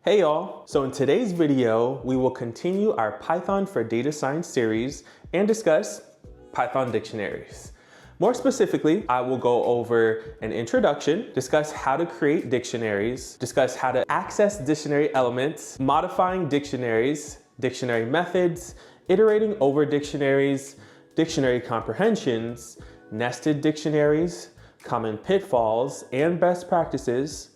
Hey y'all! So in today's video, we will continue our Python for Data Science series and discuss Python dictionaries. More specifically, I will go over an introduction, discuss how to create dictionaries, discuss how to access dictionary elements, modifying dictionaries, dictionary methods, iterating over dictionaries, dictionary comprehensions, nested dictionaries, common pitfalls and best practices,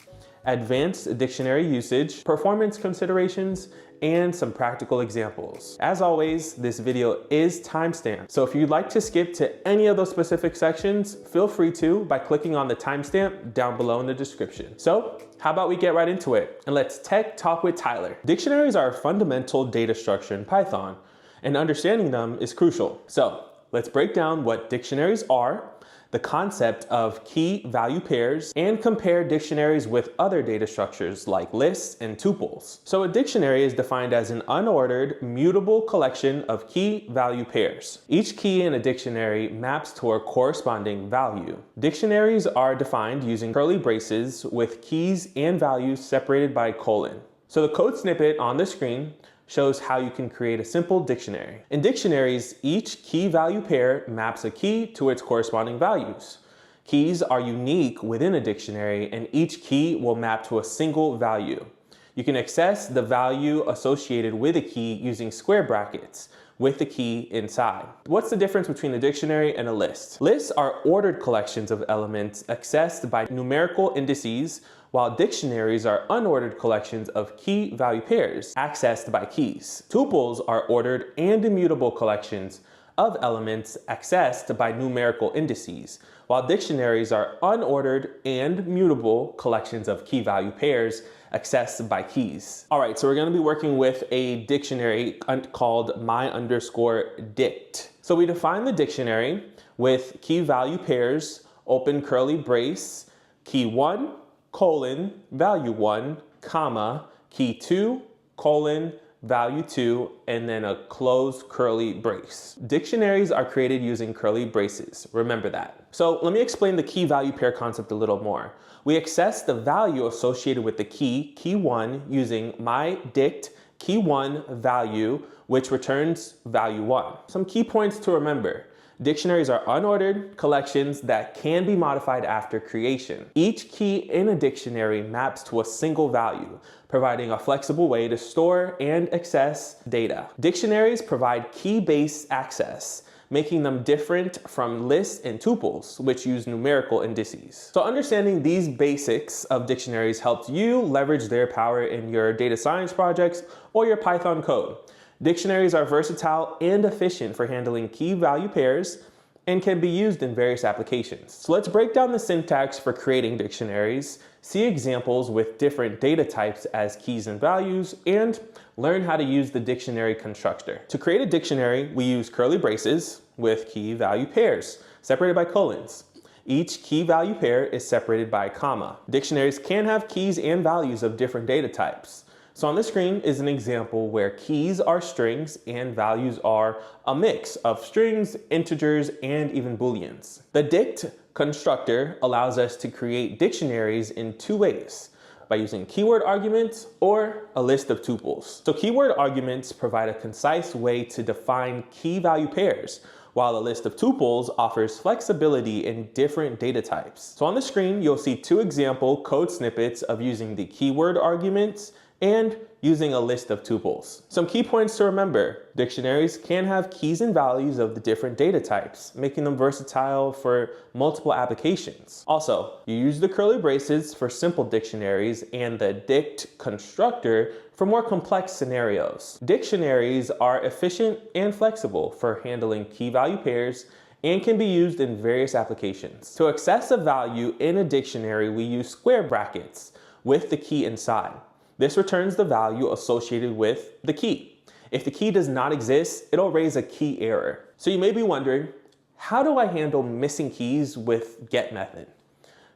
advanced dictionary usage, performance considerations, and some practical examples. As always, this video is timestamped, so if you'd like to skip to any of those specific sections, feel free to by clicking on the timestamp down below in the description. So, how about we get right into it, and let's tech talk with Tyler. Dictionaries are a fundamental data structure in Python, and understanding them is crucial. So, let's break down what dictionaries are, the concept of key value pairs, and compare dictionaries with other data structures like lists and tuples. So a dictionary is defined as an unordered, mutable collection of key value pairs. Each key in a dictionary maps to a corresponding value. Dictionaries are defined using curly braces with keys and values separated by a colon. So the code snippet on the screen shows how you can create a simple dictionary. In dictionaries, each key value pair maps a key to its corresponding values. Keys are unique within a dictionary, and each key will map to a single value. You can access the value associated with a key using square brackets with the key inside. What's the difference between a dictionary and a list? Lists are ordered collections of elements accessed by numerical indices, while dictionaries are unordered collections of key value pairs accessed by keys. Tuples are ordered and immutable collections of elements accessed by numerical indices, while dictionaries are unordered and mutable collections of key value pairs accessed by keys. All right, so we're gonna be working with a dictionary called my_dict. So we define the dictionary with key value pairs, open curly brace, key 1, colon, value 1, comma, key 2, colon, value 2, and then a closed curly brace. Dictionaries are created using curly braces. Remember that. So let me explain the key value pair concept a little more. We access the value associated with the key 1, using my_dict key 1 value, which returns value 1. Some key points to remember. Dictionaries are unordered collections that can be modified after creation. Each key in a dictionary maps to a single value, providing a flexible way to store and access data. Dictionaries provide key-based access, making them different from lists and tuples, which use numerical indices. So understanding these basics of dictionaries helps you leverage their power in your data science projects or your Python code. Dictionaries are versatile and efficient for handling key value pairs and can be used in various applications. So let's break down the syntax for creating dictionaries, see examples with different data types as keys and values, and learn how to use the dictionary constructor. To create a dictionary, we use curly braces with key value pairs, separated by colons. Each key value pair is separated by a comma. Dictionaries can have keys and values of different data types. So on the screen is an example where keys are strings and values are a mix of strings, integers, and even booleans. The dict constructor allows us to create dictionaries in two ways, by using keyword arguments or a list of tuples. So keyword arguments provide a concise way to define key value pairs, while a list of tuples offers flexibility in different data types. So on the screen, you'll see two example code snippets of using the keyword arguments and using a list of tuples. Some key points to remember. Dictionaries can have keys and values of the different data types, making them versatile for multiple applications. Also, you use the curly braces for simple dictionaries and the dict constructor for more complex scenarios. Dictionaries are efficient and flexible for handling key value pairs and can be used in various applications. To access a value in a dictionary, we use square brackets with the key inside. This returns the value associated with the key. If the key does not exist, it'll raise a key error. So you may be wondering, how do I handle missing keys with get method?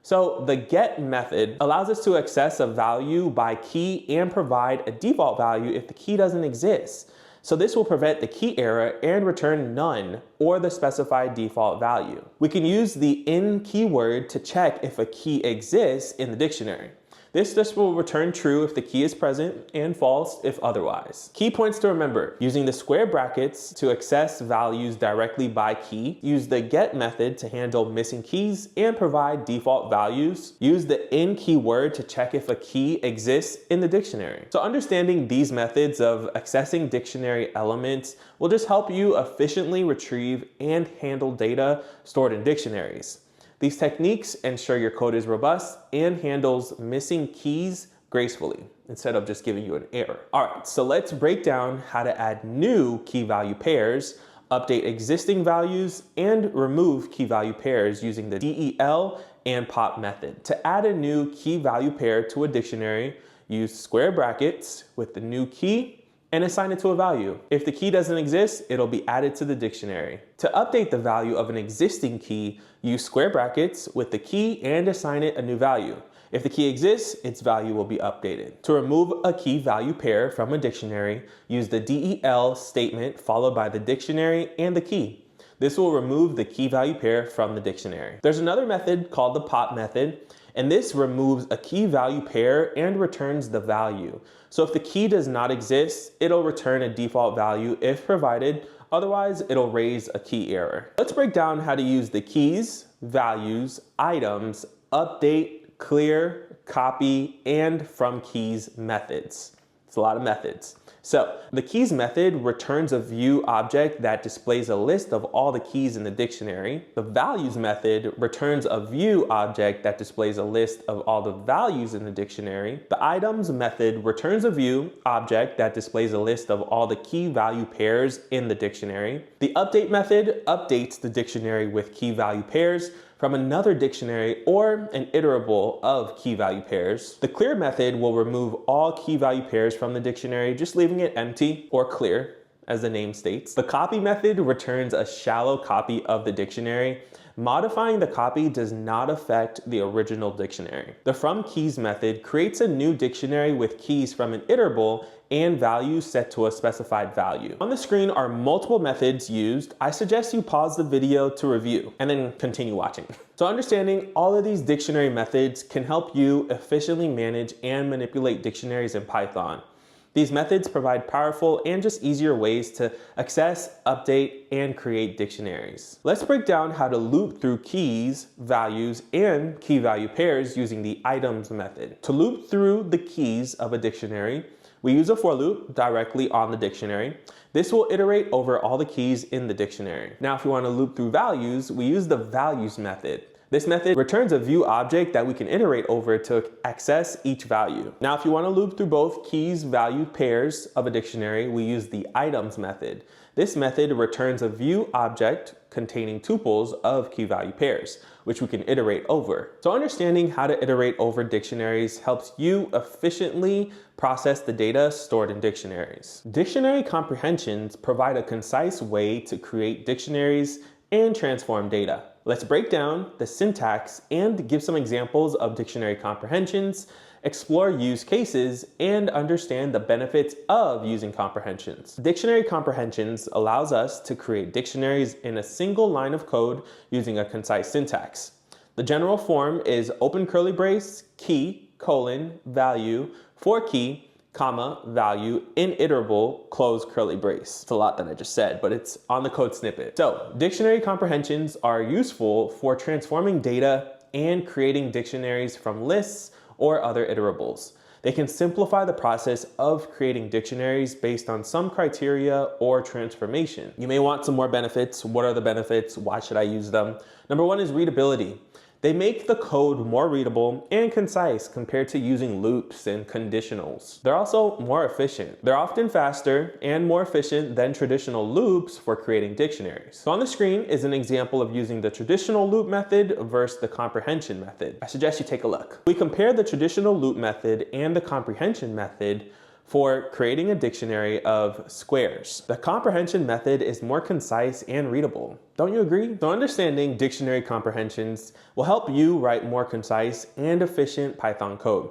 So the get method allows us to access a value by key and provide a default value if the key doesn't exist. So this will prevent the key error and return none or the specified default value. We can use the in keyword to check if a key exists in the dictionary. This just will return true if the key is present and false if otherwise. Key points to remember: using the square brackets to access values directly by key, use the get method to handle missing keys and provide default values, use the in keyword to check if a key exists in the dictionary. So understanding these methods of accessing dictionary elements will just help you efficiently retrieve and handle data stored in dictionaries. These techniques ensure your code is robust and handles missing keys gracefully instead of just giving you an error. All right, so let's break down how to add new key value pairs, update existing values, and remove key value pairs using the del and pop method. To add a new key value pair to a dictionary, use square brackets with the new key and assign it to a value. If the key doesn't exist, it'll be added to the dictionary. To update the value of an existing key, use square brackets with the key and assign it a new value. If the key exists, its value will be updated. To remove a key value pair from a dictionary, use the del statement followed by the dictionary and the key. This will remove the key value pair from the dictionary. There's another method called the pop method, and this removes a key value pair and returns the value. So if the key does not exist, it'll return a default value if provided, otherwise it'll raise a key error. Let's break down how to use the keys, values, items, update, clear, copy, and from keys methods. It's a lot of methods. So the keys method returns a view object that displays a list of all the keys in the dictionary. The values method returns a view object that displays a list of all the values in the dictionary. The items method returns a view object that displays a list of all the key value pairs in the dictionary. The update method updates the dictionary with key value pairs from another dictionary or an iterable of key value pairs. The clear method will remove all key value pairs from the dictionary, just leaving it empty or clear, as the name states. The copy method returns a shallow copy of the dictionary. Modifying the copy does not affect the original dictionary. The from keys method creates a new dictionary with keys from an iterable and values set to a specified value. On the screen are multiple methods used. I suggest you pause the video to review and then continue watching. So understanding all of these dictionary methods can help you efficiently manage and manipulate dictionaries in Python. These methods provide powerful and just easier ways to access, update, and create dictionaries. Let's break down how to loop through keys, values, and key value pairs using the items method. To loop through the keys of a dictionary, we use a for loop directly on the dictionary. This will iterate over all the keys in the dictionary. Now, if we want to loop through values, we use the values method. This method returns a view object that we can iterate over to access each value. Now, if you want to loop through both keys value pairs of a dictionary, we use the items method. This method returns a view object containing tuples of key value pairs, which we can iterate over. So understanding how to iterate over dictionaries helps you efficiently process the data stored in dictionaries. Dictionary comprehensions provide a concise way to create dictionaries and transform data. Let's break down the syntax and give some examples of dictionary comprehensions, explore use cases, and understand the benefits of using comprehensions. Dictionary comprehensions allows us to create dictionaries in a single line of code using a concise syntax. The general form is open curly brace, key, colon, value, for key, comma, value, in iterable, close curly brace. It's a lot that I just said, but it's on the code snippet. So dictionary comprehensions are useful for transforming data and creating dictionaries from lists or other iterables. They can simplify the process of creating dictionaries based on some criteria or transformation. You may want some more benefits. What are the benefits? Why should I use them? Number one is readability. They make the code more readable and concise compared to using loops and conditionals. They're also more efficient. They're often faster and more efficient than traditional loops for creating dictionaries. So on the screen is an example of using the traditional loop method versus the comprehension method. I suggest you take a look. We compare the traditional loop method and the comprehension method for creating a dictionary of squares. The comprehension method is more concise and readable. Don't you agree? So understanding dictionary comprehensions will help you write more concise and efficient Python code.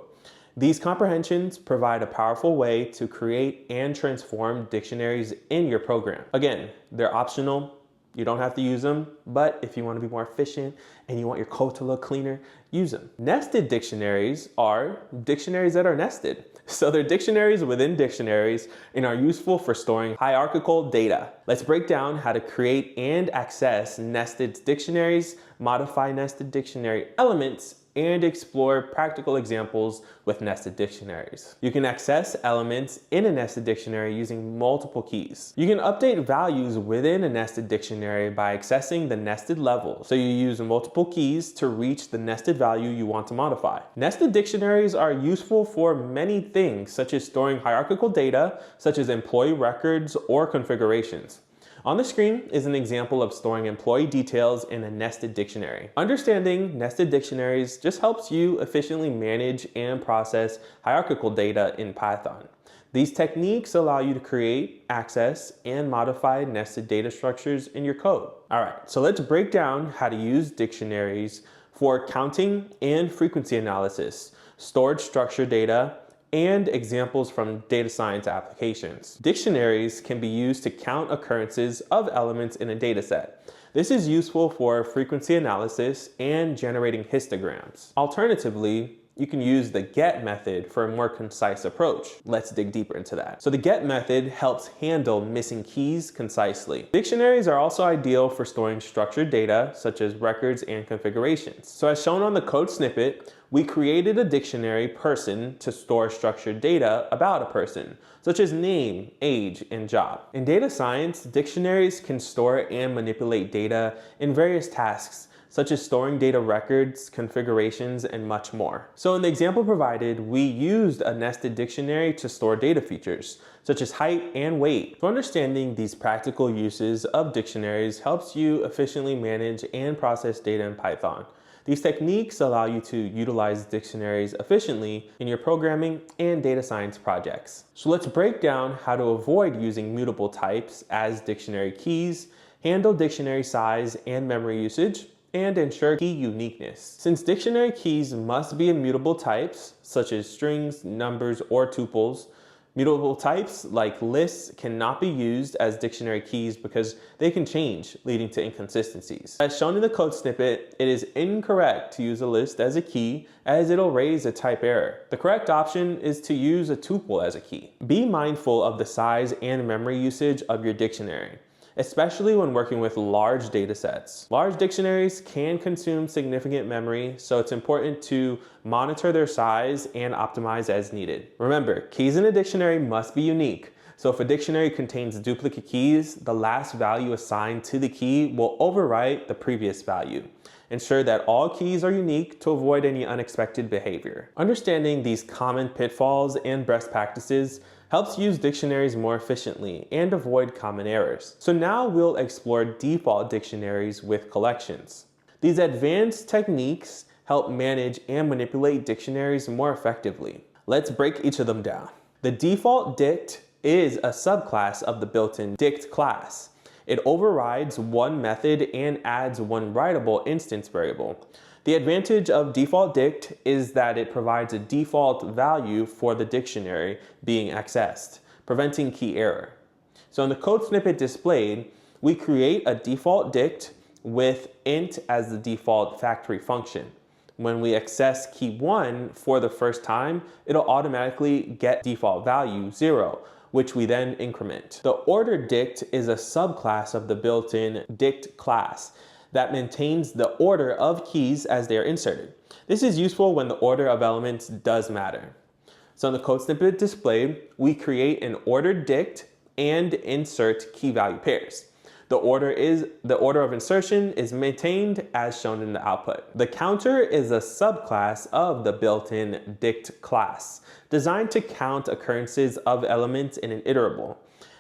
These comprehensions provide a powerful way to create and transform dictionaries in your program. Again, they're optional. You don't have to use them, but if you want to be more efficient and you want your code to look cleaner, use them. Nested dictionaries are dictionaries that are nested. So they're dictionaries within dictionaries and are useful for storing hierarchical data. Let's break down how to create and access nested dictionaries, modify nested dictionary elements, and explore practical examples with nested dictionaries. You can access elements in a nested dictionary using multiple keys. You can update values within a nested dictionary by accessing the nested level. So you use multiple keys to reach the nested value you want to modify. Nested dictionaries are useful for many things, such as storing hierarchical data, such as employee records or configurations. On the screen is an example of storing employee details in a nested dictionary. Understanding nested dictionaries just helps you efficiently manage and process hierarchical data in Python. These techniques allow you to create, access, and modify nested data structures in your code. All right, so let's break down how to use dictionaries for counting and frequency analysis, stored structured data, and examples from data science applications. Dictionaries can be used to count occurrences of elements in a data set. This is useful for frequency analysis and generating histograms. Alternatively, you can use the get method for a more concise approach. Let's dig deeper into that. So the get method helps handle missing keys concisely. Dictionaries are also ideal for storing structured data, such as records and configurations. So as shown on the code snippet, we created a dictionary person to store structured data about a person, such as name, age, and job. In data science, dictionaries can store and manipulate data in various tasks, such as storing data records, configurations, and much more. So in the example provided, we used a nested dictionary to store data features, such as height and weight. So understanding these practical uses of dictionaries helps you efficiently manage and process data in Python. These techniques allow you to utilize dictionaries efficiently in your programming and data science projects. So let's break down how to avoid using mutable types as dictionary keys, handle dictionary size and memory usage, and ensure key uniqueness. Since dictionary keys must be immutable types, such as strings, numbers, or tuples, mutable types like lists cannot be used as dictionary keys because they can change, leading to inconsistencies. As shown in the code snippet, it is incorrect to use a list as a key as it'll raise a type error. The correct option is to use a tuple as a key. Be mindful of the size and memory usage of your dictionary, especially when working with large data sets. Large dictionaries can consume significant memory, so it's important to monitor their size and optimize as needed. Remember, keys in a dictionary must be unique. So if a dictionary contains duplicate keys, the last value assigned to the key will overwrite the previous value. Ensure that all keys are unique to avoid any unexpected behavior. Understanding these common pitfalls and best practices helps use dictionaries more efficiently and avoid common errors. So now we'll explore default dictionaries with collections. These advanced techniques help manage and manipulate dictionaries more effectively. Let's break each of them down. The default dict is a subclass of the built-in dict class. It overrides one method and adds one writable instance variable. The advantage of default dict is that it provides a default value for the dictionary being accessed, preventing key error. So in the code snippet displayed, we create a default dict with int as the default factory function. When we access key 1 for the first time, it'll automatically get default value 0, which we then increment. The order dict is a subclass of the built-in dict class that maintains the order of keys as they are inserted. This is useful when the order of elements does matter. So in the code snippet displayed, we create an ordered dict and insert key value pairs. The order of insertion is maintained as shown in the output. The counter is a subclass of the built-in dict class, designed to count occurrences of elements in an iterable.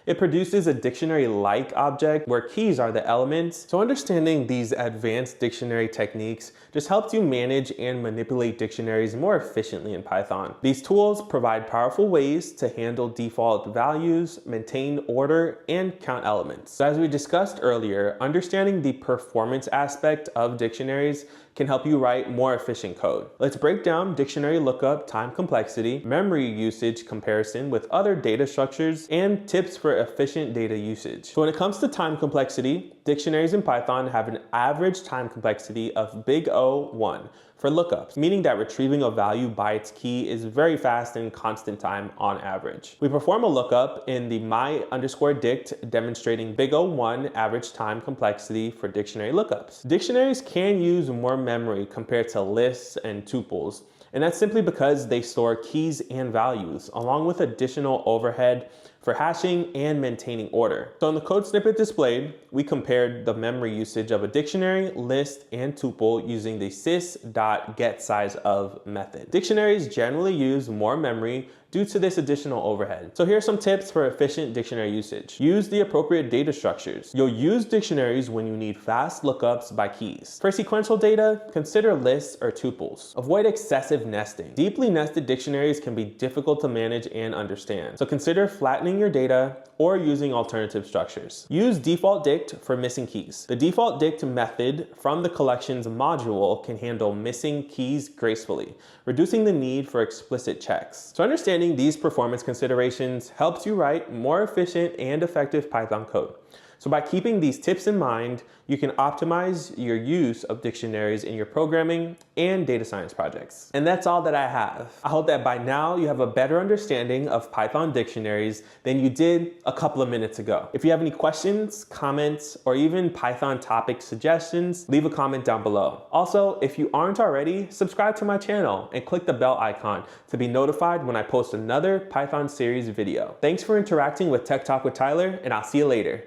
It produces a dictionary-like object where keys are the elements. So understanding these advanced dictionary techniques just helps you manage and manipulate dictionaries more efficiently in Python. These tools provide powerful ways to handle default values, maintain order, and count elements. So as we discussed earlier, understanding the performance aspect of dictionaries can help you write more efficient code. Let's break down dictionary lookup time complexity, memory usage comparison with other data structures, and tips for efficient data usage. So when it comes to time complexity, dictionaries in Python have an average time complexity of big O1 for lookups, meaning that retrieving a value by its key is very fast and constant time on average. We perform a lookup in the my_dict demonstrating big O1 average time complexity for dictionary lookups. Dictionaries can use more memory compared to lists and tuples, and that's simply because they store keys and values, along with additional overhead for hashing and maintaining order. So in the code snippet displayed, we compared the memory usage of a dictionary, list, and tuple using the sys.getSizeOf method. Dictionaries generally use more memory due to this additional overhead. So here are some tips for efficient dictionary usage. Use the appropriate data structures. You'll use dictionaries when you need fast lookups by keys. For sequential data, consider lists or tuples. Avoid excessive nesting. Deeply nested dictionaries can be difficult to manage and understand. So consider flattening your data or using alternative structures. Use default dict for missing keys. The default dict method from the collections module can handle missing keys gracefully, reducing the need for explicit checks. So understanding these performance considerations helps you write more efficient and effective Python code. So by keeping these tips in mind, you can optimize your use of dictionaries in your programming and data science projects. And that's all that I have. I hope that by now you have a better understanding of Python dictionaries than you did a couple of minutes ago. If you have any questions, comments, or even Python topic suggestions, leave a comment down below. Also, if you aren't already, subscribe to my channel and click the bell icon to be notified when I post another Python series video. Thanks for interacting with Tech Talk with Tyler, and I'll see you later.